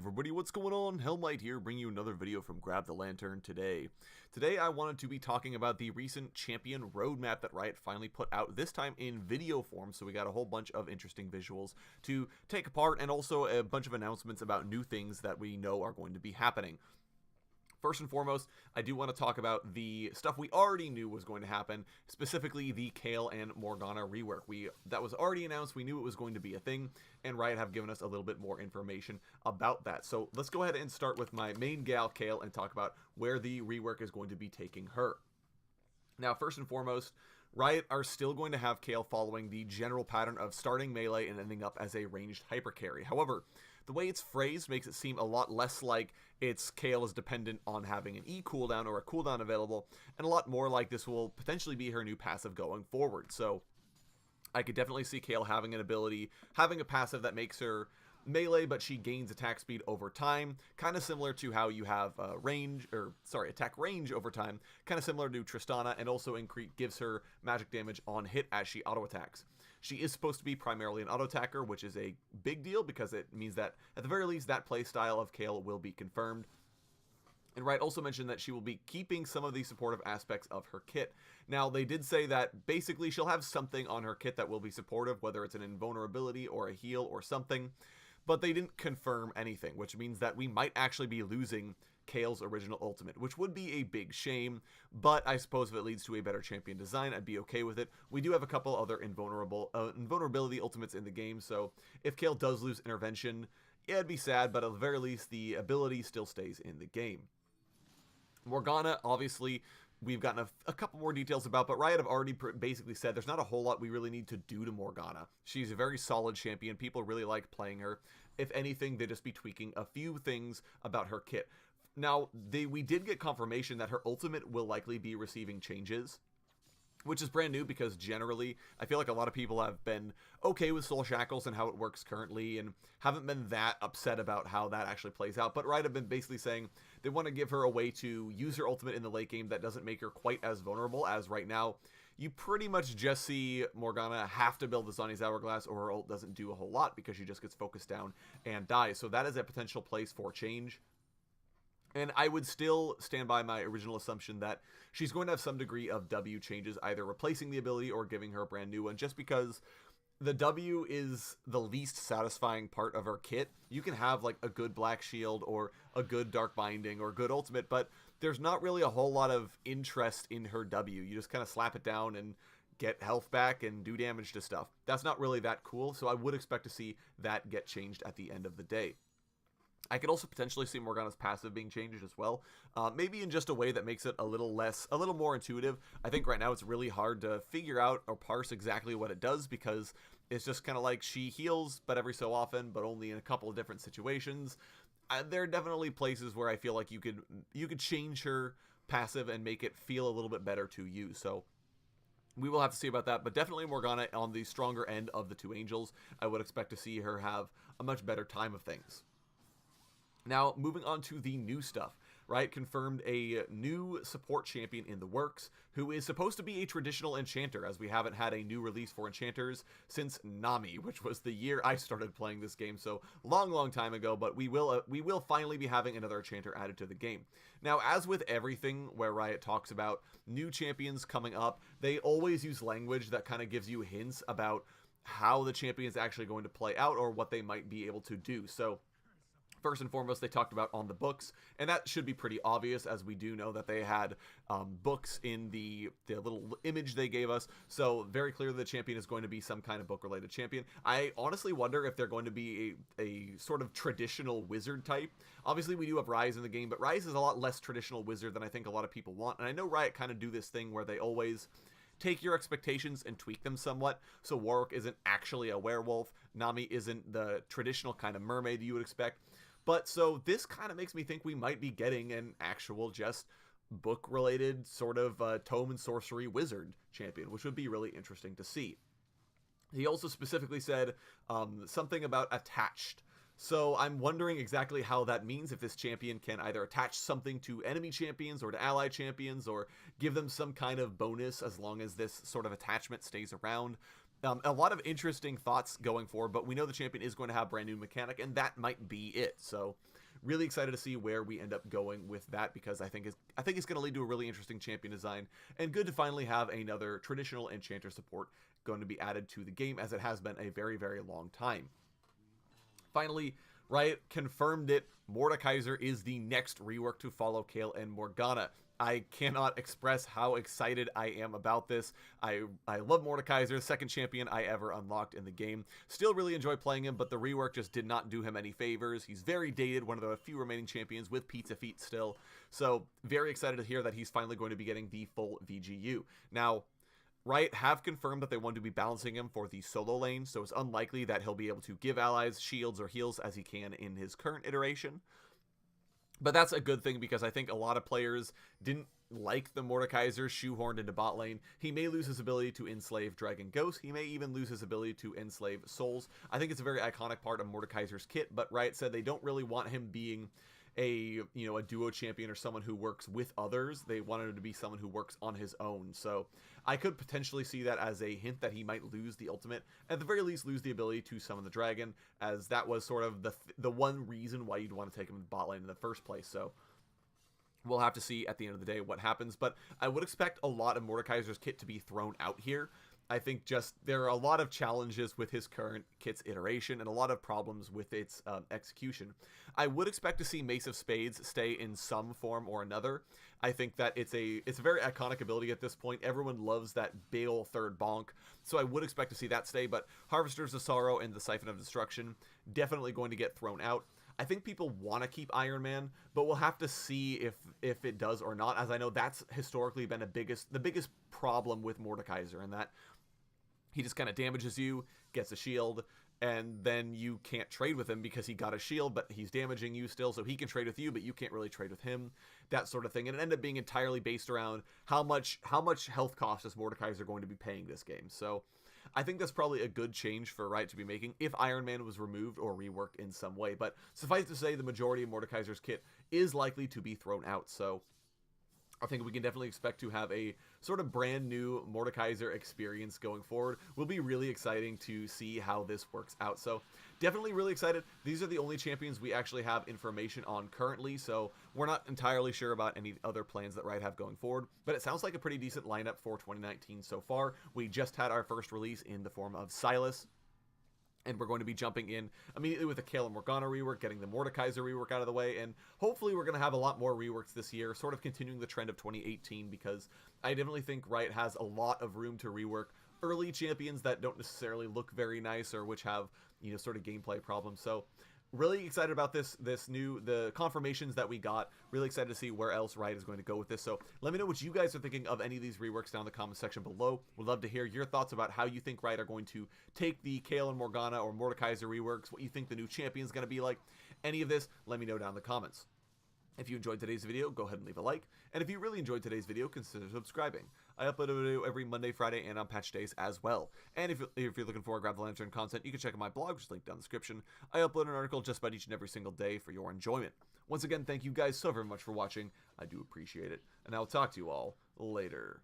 everybody, what's going on? Hellmite here, bringing you another video from Grab the Lantern today. Today I wanted to be talking about the recent champion roadmap that Riot finally put out, this time in video form, so we got a whole bunch of interesting visuals to take apart, and also a bunch of announcements about new things that we know are going to be happening. First and foremost, I do want to talk about the stuff we already knew was going to happen, specifically the Kayle and Morgana rework. That was already announced, we knew it was going to be a thing, and Riot have given us a little bit more information about that. So let's go ahead and start with my main gal, Kayle, and talk about where the rework is going to be taking her. Now, first and foremost, Riot are still going to have Kayle following the general pattern of starting melee and ending up as a ranged hyper carry. However, the way it's phrased makes it seem a lot less like Kayle is dependent on having an E cooldown or a cooldown available, and a lot more like this will potentially be her new passive going forward. So I could definitely see Kayle having a passive that makes her melee, but she gains attack speed over time, kind of similar to how you have attack range over time, kind of similar to Tristana, and also gives her magic damage on hit as she auto attacks. She is supposed to be primarily an auto attacker, which is a big deal because it means that at the very least that play style of Kayle will be confirmed. And Riot also mentioned that she will be keeping some of the supportive aspects of her kit. Now, they did say that basically she'll have something on her kit that will be supportive, whether it's an invulnerability or a heal or something, but they didn't confirm anything, which means that we might actually be losing Kayle's original ultimate, which would be a big shame, but I suppose if it leads to a better champion design, I'd be okay with it. We do have a couple other invulnerability ultimates in the game, so if Kayle does lose intervention, yeah, it'd be sad, but at the very least, the ability still stays in the game. Morgana, obviously, we've gotten a couple more details about, but Riot have already basically said there's not a whole lot we really need to do to Morgana. She's a very solid champion. People really like playing her. If anything, they'd just be tweaking a few things about her kit. Now, we did get confirmation that her ultimate will likely be receiving changes, which is brand new because generally I feel like a lot of people have been okay with Soul Shackles and how it works currently and haven't been that upset about how that actually plays out. But Riot have been basically saying they want to give her a way to use her ultimate in the late game that doesn't make her quite as vulnerable as right now. You pretty much just see Morgana have to build the Zani's Hourglass, or her ult doesn't do a whole lot because she just gets focused down and dies. So that is a potential place for change. And I would still stand by my original assumption that she's going to have some degree of W changes, either replacing the ability or giving her a brand new one, just because the W is the least satisfying part of her kit. You can have like a good Black Shield or a good Dark Binding or a good ultimate, but there's not really a whole lot of interest in her W. You just kind of slap it down and get health back and do damage to stuff. That's not really that cool, so I would expect to see that get changed at the end of the day. I could also potentially see Morgana's passive being changed as well, maybe in just a way that makes it a little more intuitive. I think right now it's really hard to figure out or parse exactly what it does because it's just kind of like she heals, but every so often, but only in a couple of different situations. There are definitely places where I feel like you could change her passive and make it feel a little bit better to use. So we will have to see about that, but definitely Morgana on the stronger end of the two angels. I would expect to see her have a much better time of things. Now, moving on to the new stuff. Riot confirmed a new support champion in the works, who is supposed to be a traditional Enchanter, as we haven't had a new release for Enchanters since Nami, which was the year I started playing this game, so long time ago, but we will finally be having another Enchanter added to the game. Now, as with everything where Riot talks about new champions coming up, they always use language that kind of gives you hints about how the champion is actually going to play out or what they might be able to do. So first and foremost, they talked about on the books, and that should be pretty obvious, as we do know that they had books in the little image they gave us, so very clear the champion is going to be some kind of book-related champion. I honestly wonder if they're going to be a sort of traditional wizard type. Obviously, we do have Ryze in the game, but Ryze is a lot less traditional wizard than I think a lot of people want, and I know Riot kind of do this thing where they always take your expectations and tweak them somewhat. So Rework isn't actually a werewolf, Nami isn't the traditional kind of mermaid you would expect. But so this kind of makes me think we might be getting an actual just book-related sort of tome and sorcery wizard champion, which would be really interesting to see. He also specifically said something about attached. So I'm wondering exactly how that means, if this champion can either attach something to enemy champions or to ally champions, or give them some kind of bonus as long as this sort of attachment stays around. A lot of interesting thoughts going forward, but we know the champion is going to have brand new mechanic, and that might be it. So really excited to see where we end up going with that, because I think it's going to lead to a really interesting champion design, and good to finally have another traditional Enchanter support going to be added to the game, as it has been a very, very long time. Finally, Riot confirmed it. Mordekaiser is the next rework to follow Kayle and Morgana. I cannot express how excited I am about this. I love Mordekaiser, second champion I ever unlocked in the game. Still really enjoy playing him, but the rework just did not do him any favors. He's very dated, one of the few remaining champions with pizza feet still. So very excited to hear that he's finally going to be getting the full VGU. Now, Riot have confirmed that they want to be balancing him for the solo lane, so it's unlikely that he'll be able to give allies shields or heals as he can in his current iteration. But that's a good thing, because I think a lot of players didn't like the Mordekaiser shoehorned into bot lane. He may lose his ability to enslave Dragon Ghost. He may even lose his ability to enslave souls. I think it's a very iconic part of Mordekaiser's kit, but Riot said they don't really want him being a duo champion or someone who works with others. They wanted him to be someone who works on his own. So I could potentially see that as a hint that he might lose the ultimate, at the very least lose the ability to summon the dragon, as that was sort of the one reason why you'd want to take him to bot lane in the first place. So we'll have to see at the end of the day what happens, but I would expect a lot of Mordekaiser's kit to be thrown out here. I think just there are a lot of challenges with his current kit's iteration and a lot of problems with its execution. I would expect to see Mace of Spades stay in some form or another. I think that it's a very iconic ability at this point. Everyone loves that big ol' third bonk, so I would expect to see that stay, but Harvesters of Sorrow and the Siphon of Destruction definitely going to get thrown out. I think people want to keep Iron Man, but we'll have to see if it does or not, as I know that's historically been the biggest problem with Mordekaiser, and that he just kind of damages you, gets a shield, and then you can't trade with him because he got a shield, but he's damaging you still, so he can trade with you, but you can't really trade with him, that sort of thing. And it ended up being entirely based around how much health cost is Mordekaiser going to be paying this game. So I think that's probably a good change for Riot to be making if Iron Man was removed or reworked in some way. But suffice to say, the majority of Mordekaiser's kit is likely to be thrown out, so I think we can definitely expect to have a sort of brand new Mordekaiser experience going forward. Will be really exciting to see how this works out. So definitely really excited. These are the only champions we actually have information on currently, so we're not entirely sure about any other plans that Riot have going forward, but it sounds like a pretty decent lineup for 2019 so far. We just had our first release in the form of Silas, and we're going to be jumping in immediately with the Kayle and Morgana rework, getting the Mordekaiser rework out of the way, and hopefully we're going to have a lot more reworks this year, sort of continuing the trend of 2018, because I definitely think Riot has a lot of room to rework early champions that don't necessarily look very nice or which have, sort of gameplay problems. So really excited about the confirmations that we got. Really excited to see where else Riot is going to go with this. So let me know what you guys are thinking of any of these reworks down in the comment section below. Would love to hear your thoughts about how you think Riot are going to take the Kayle and Morgana or Mordekaiser reworks, what you think the new champion is going to be like. Any of this, let me know down in the comments. If you enjoyed today's video, go ahead and leave a like. And if you really enjoyed today's video, consider subscribing. I upload a video every Monday, Friday, and on patch days as well. And if you're looking for Grab the Lantern content, you can check out my blog, which is linked down in the description. I upload an article just about each and every single day for your enjoyment. Once again, thank you guys so very much for watching. I do appreciate it. And I'll talk to you all later.